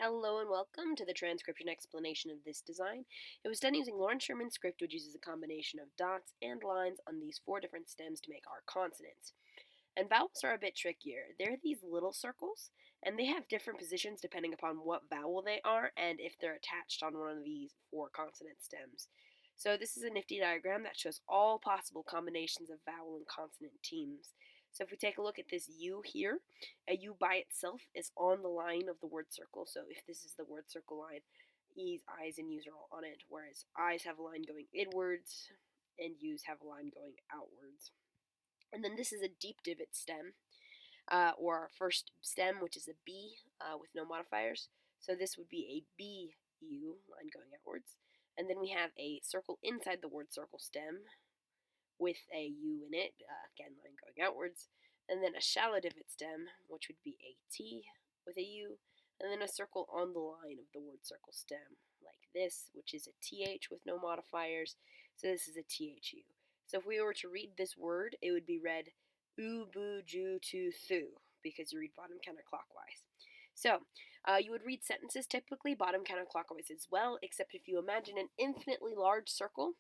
Hello and welcome to the transcription explanation of this design. It was done using Loren Sherman's script, which uses a combination of dots and lines on these four different stems to make our consonants. And vowels are a bit trickier. They're these little circles, and they have different positions depending upon what vowel they are and if they're attached on one of these four consonant stems. So this is a nifty diagram that shows all possible combinations of vowel and consonant teams. So if we take a look at this U here, a U by itself is on the line of the word circle. So if this is the word circle line, E's, I's, and U's are all on it, whereas I's have a line going inwards and U's have a line going outwards. And then this is a deep divot stem, or our first stem, which is a B with no modifiers. So this would be a BU, line going outwards. And then we have a circle inside the word circle stem with a U in it, again, line going outwards. And then a shallow divot stem, which would be a T with a U. And then a circle on the line of the word circle stem, like this, which is a TH with no modifiers. So this is a THU. So if we were to read this word, it would be read boo, ju, tu, thu, because you read bottom counterclockwise. So you would read sentences typically bottom counterclockwise as well, except if you imagine an infinitely large circle,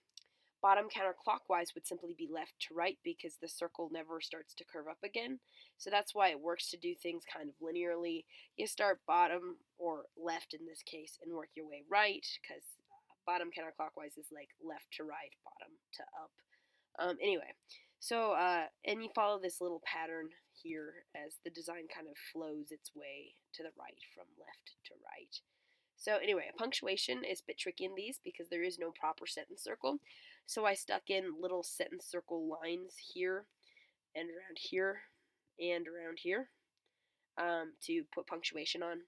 bottom counterclockwise would simply be left to right because the circle never starts to curve up again. So that's why it works to do things kind of linearly. You start bottom or left in this case and work your way right, because bottom counterclockwise is like left to right, bottom to up. Anyway, so and you follow this little pattern here as the design kind of flows its way to the right from left to right. So anyway, punctuation is a bit tricky in these because there is no proper sentence circle. So I stuck in little sentence circle lines here and around here and around here to put punctuation on.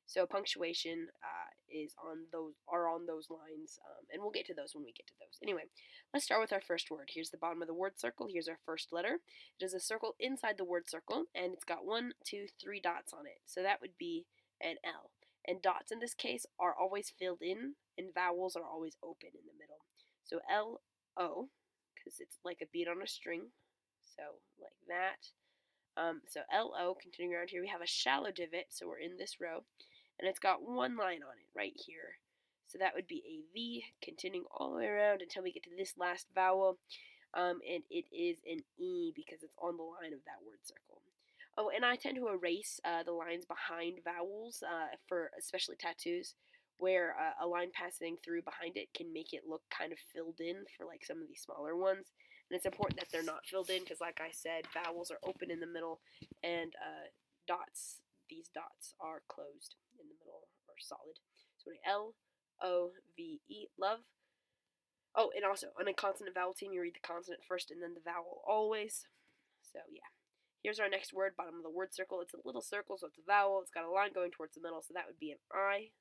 So punctuation is on those lines, and we'll get to those when we get to those. Anyway, let's start with our first word. Here's the bottom of the word circle. Here's our first letter. It is a circle inside the word circle, and it's got 1, 2, 3 dots on it. So that would be an L. And dots in this case are always filled in, and vowels are always open in the middle. So L, O, because it's like a beat on a string. So like that. So L-O, continuing around here, we have a shallow divot, so we're in this row, and it's got one line on it right here. So that would be a V, continuing all the way around until we get to this last vowel, and it is an E because it's on the line of that word circle. Oh, and I tend to erase the lines behind vowels for especially tattoos, where a line passing through behind it can make it look kind of filled in for like some of these smaller ones. And it's important that they're not filled in because, like I said, vowels are open in the middle, and these dots are closed in the middle or solid. So L-O-V-E, love. Oh, and also on a consonant vowel team, you read the consonant first and then the vowel always. So yeah. Here's our next word, bottom of the word circle. It's a little circle, so it's a vowel. It's got a line going towards the middle, so that would be an I.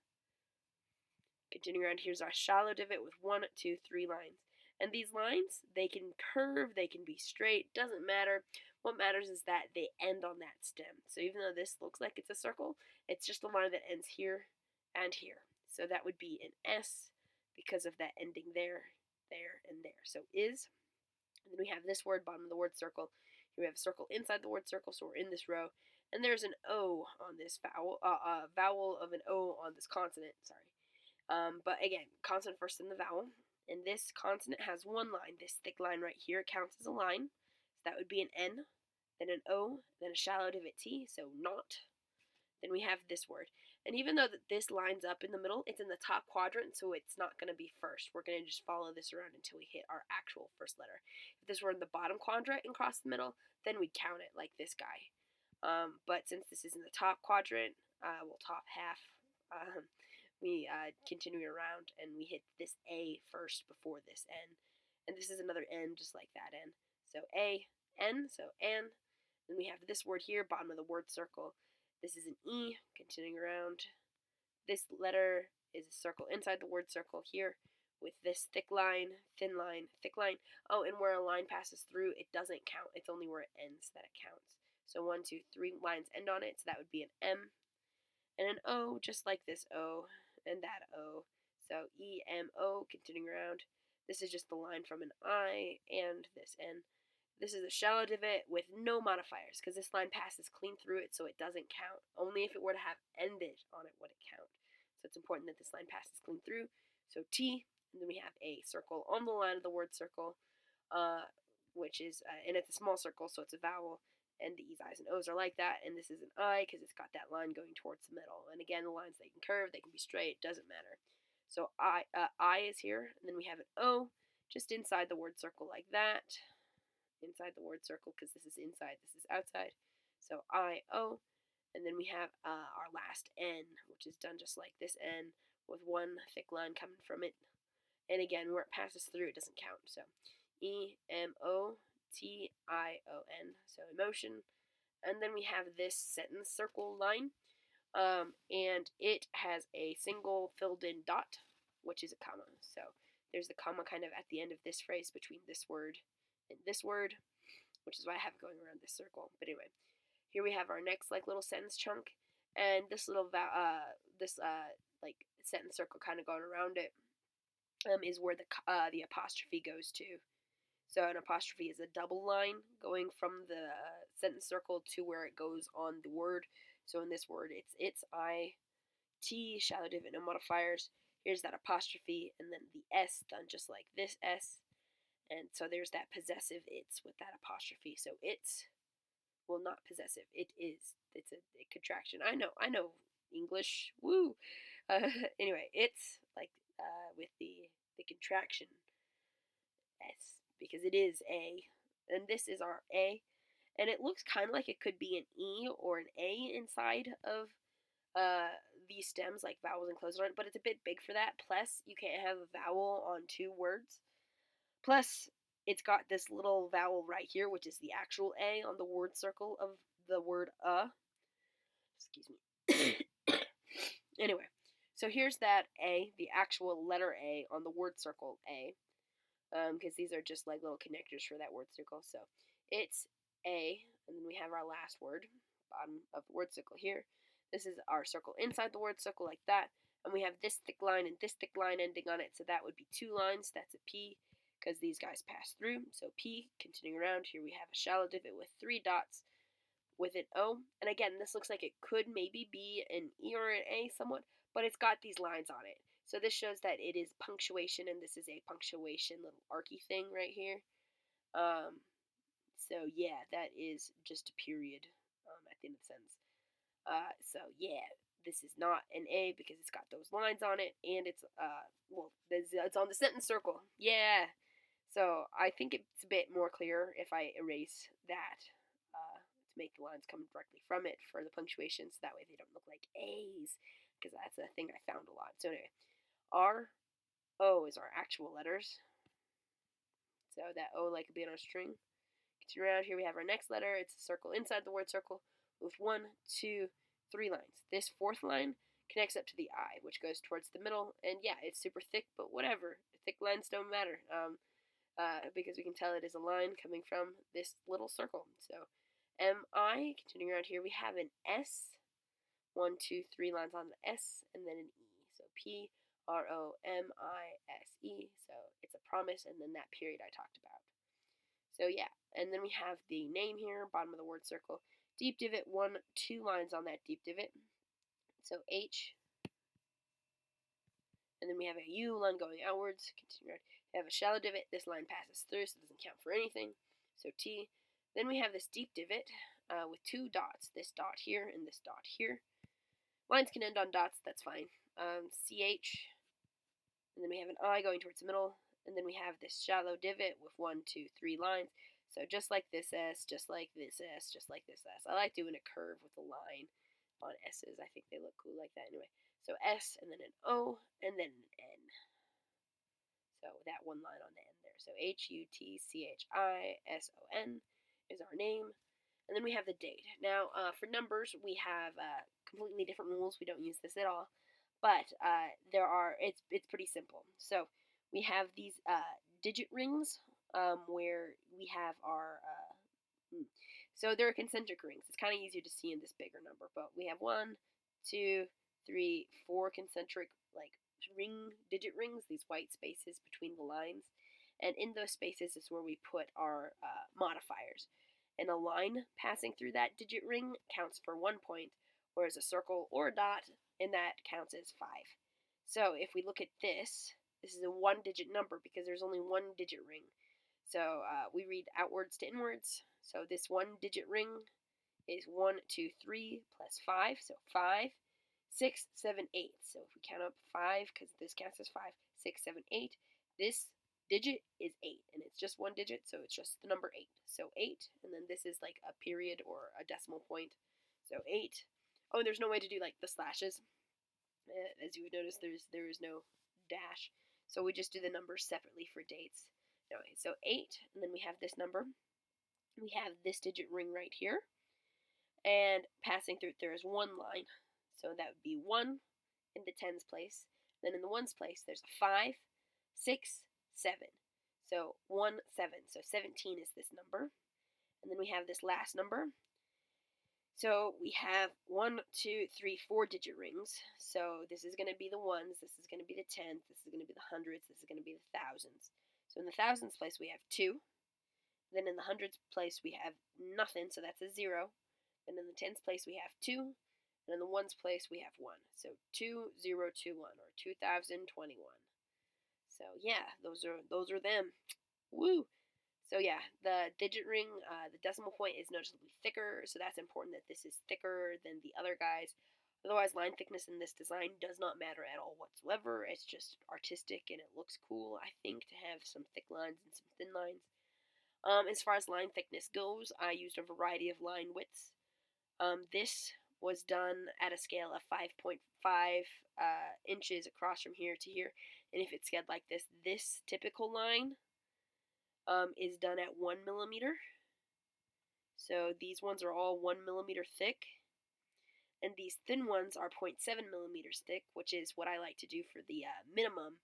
Continuing around, here's our shallow divot with 1, 2, 3 lines. And these lines, they can curve, they can be straight, doesn't matter. What matters is that they end on that stem. So even though this looks like it's a circle, it's just a line that ends here and here. So that would be an S because of that ending there, there, and there. So is. And then we have this word, bottom of the word circle. Here we have a circle inside the word circle, so we're in this row. And there's an O on this vowel, vowel of an O on this consonant, sorry. But again, consonant first in the vowel. And this consonant has one line. This thick line right here counts as a line. So that would be an N, then an O, then a shallow divot T, so not. Then we have this word. And even though that this lines up in the middle, it's in the top quadrant, so it's not going to be first. We're going to just follow this around until we hit our actual first letter. If this were in the bottom quadrant and cross the middle, then we'd count it like this guy. But since this is in the top quadrant, well, top half, we continue around and we hit this A first before this N. And this is another N just like that N. So A, N, so N. Then we have this word here, bottom of the word circle. This is an E, continuing around. This letter is a circle inside the word circle here with this thick line, thin line, thick line. Oh, and where a line passes through, it doesn't count. It's only where it ends that it counts. So 1, 2, 3 lines end on it, so that would be an M. And an O, just like this O and that O. So E-M-O, continuing around. This is just the line from an I and this N. This is a shallow divot with no modifiers, because this line passes clean through it, so it doesn't count. Only if it were to have ended on it would it count. So it's important that this line passes clean through. So T, and then we have a circle on the line of the word circle, which is, and it's a small circle, so it's a vowel, and the E's, I's, and O's are like that, and this is an I, because it's got that line going towards the middle. And again, the lines, they can curve, they can be straight, doesn't matter. So I is here, and then we have an O, just inside the word circle like that. Inside the word circle, because this is inside, this is outside. So I-O, and then we have our last N, which is done just like this N, with one thick line coming from it. And again, where it passes through, it doesn't count. So E-M-O-T-I-O-N, so emotion. And then we have this sentence circle line, and it has a single filled in dot, which is a comma. So there's the comma kind of at the end of this phrase between this word and this word, which is why I have it going around this circle. But anyway, here we have our next like little sentence chunk, and this little like sentence circle kind of going around it is where the apostrophe goes to. So an apostrophe is a double line going from the sentence circle to where it goes on the word. So in this word, it's I, T, shallow divot, no modifiers. Here's that apostrophe, and then the S done just like this S. And so there's that possessive it's with that apostrophe. So it's, well, not possessive. It is. It's a contraction. I know English. Woo. Anyway, it's like with the contraction S, because it is A, and this is our A, and it looks kind of like it could be an E or an A inside of these stems, like vowels and closed on, but it's a bit big for that. Plus, you can't have a vowel on two words. Plus, it's got this little vowel right here, which is the actual A on the word circle of the word Excuse me. Anyway, so here's that A, the actual letter A on the word circle A, because these are just like little connectors for that word circle. So it's A, and then we have our last word, bottom of the word circle here. This is our circle inside the word circle like that, and we have this thick line and this thick line ending on it, so that would be two lines. That's a P, because these guys pass through. So P, continuing around, here we have a shallow divot with three dots with an O. And again, this looks like it could maybe be an E or an A somewhat, but it's got these lines on it. So this shows that it is punctuation, and this is a punctuation little archy thing right here. So yeah, that is just a period at the end of the sentence. So yeah, this is not an A because it's got those lines on it, and it's it's on the sentence circle. Yeah. So I think it's a bit more clear if I erase that to make the lines come directly from it for the punctuation, so that way they don't look like A's, because that's a thing I found a lot. So anyway, R, O is our actual letters. So that O like being on a string. Continue around, here we have our next letter. It's a circle inside the word circle with 1, 2, 3 lines. This fourth line connects up to the I, which goes towards the middle. And yeah, it's super thick, but whatever. Thick lines don't matter. Because we can tell it is a line coming from this little circle. So M-I, continuing around here, we have an S. 1, 2, 3 lines on the S, and then an E. So P-R-O-M-I-S-E. So it's a promise, and then that period I talked about. So yeah, and then we have the name here, bottom of the word circle. Deep divot, 1, 2 lines on that deep divot. So H. And then we have a U line going outwards. Continue around. We have a shallow divot. This line passes through, so it doesn't count for anything. So T. Then we have this deep divot with 2 dots. This dot here and this dot here. Lines can end on dots. That's fine. CH. And then we have an I going towards the middle. And then we have this shallow divot with 1, 2, 3 lines. So just like this S, just like this S, just like this S. I like doing a curve with a line on S's. I think they look cool like that anyway. So S, and then an O, and then an N. So that one line on the end there. So H-U-T-C-H-I-S-O-N is our name. And then we have the date. Now, for numbers, we have completely different rules. We don't use this at all. But it's pretty simple. So we have these digit rings where we have our so they're concentric rings. It's kind of easier to see in this bigger number, but we have 1, 2, 3, 4 concentric digit rings, these white spaces between the lines, and in those spaces is where we put our modifiers. And a line passing through that digit ring counts for 1 point, whereas a circle or a dot in that counts as 5. So if we look at this is a 1-digit number because there's only 1-digit ring. So we read outwards to inwards. So this 1-digit ring is 1, 2, 3 plus 5, so 5, 6, 7, 8. So if we count up 5, because this counts as 5, 6, 7, 8, this digit is 8, and it's just 1 digit, so it's just the number 8. So 8, and then this is like a period or a decimal point. So 8. Oh, and there's no way to do like the slashes. As you would notice, there is no dash. So we just do the numbers separately for dates. Anyway, so 8, and then we have this number. We have this digit ring right here. And passing through it, there is one line. So that would be 1 in the tens place. Then in the ones place, there's a 5, 6, 7. So 1, 7. So 17 is this number. And then we have this last number. So we have 1, 2, 3, 4-digit rings. So this is going to be the ones, this is going to be the tens, this is going to be the hundreds, this is going to be the thousands. So in the thousands place, we have 2. Then in the hundreds place, we have nothing, so that's a 0. And in the tens place, we have 2. And in the ones place, we have 1. So 2021 or 2021. So yeah, those are them. Woo! So yeah, the digit ring, the decimal point is noticeably thicker, so that's important that this is thicker than the other guys. Otherwise, line thickness in this design does not matter at all whatsoever. It's just artistic and it looks cool, I think, to have some thick lines and some thin lines. As far as line thickness goes, I used a variety of line widths. This was done at a scale of 5.5 inches across from here to here, and if it's scaled like this, this typical line is done at 1 millimeter. So these ones are all 1 millimeter thick, and these thin ones are 0.7 millimeters thick, which is what I like to do for the minimum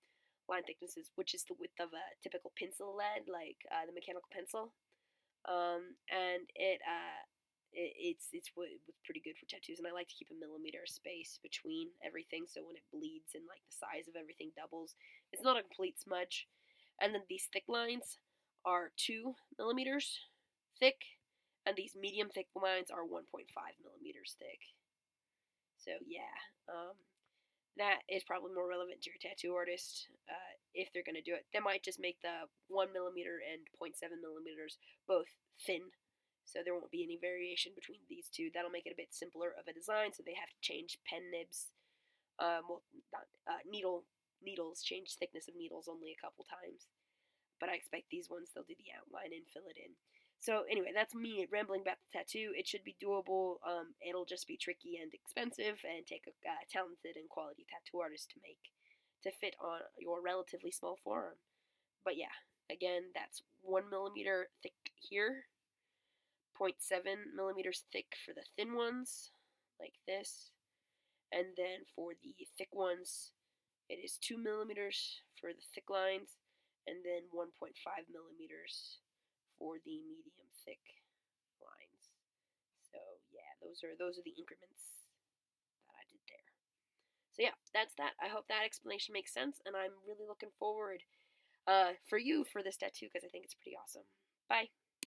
line thicknesses, which is the width of a typical pencil lead, like the mechanical pencil. And it's pretty good for tattoos, and I like to keep a millimeter space between everything, so when it bleeds and like the size of everything doubles, it's not a complete smudge. And then these thick lines are 2 millimeters thick, and these medium thick lines are 1.5 millimeters thick. So yeah, that is probably more relevant to your tattoo artist if they're going to do it. They might just make the 1 millimeter and 0.7 millimeters both thin, so there won't be any variation between these two. That'll make it a bit simpler of a design, so they have to change pen nibs. Needles, change thickness of needles only a couple times. But I expect these ones, they'll do the outline and fill it in. So anyway, that's me rambling about the tattoo. It should be doable. It'll just be tricky and expensive and take a talented and quality tattoo artist to make to fit on your relatively small forearm. But yeah, again, that's 1 millimeter thick here, 0.7 millimeters thick for the thin ones, like this. And then for the thick ones, it is 2 millimeters for the thick lines, and then 1.5 millimeters for the medium thick lines. So yeah, those are the increments that I did there. So yeah, that's that. I hope that explanation makes sense, and I'm really looking forward for you for this tattoo because I think it's pretty awesome. Bye.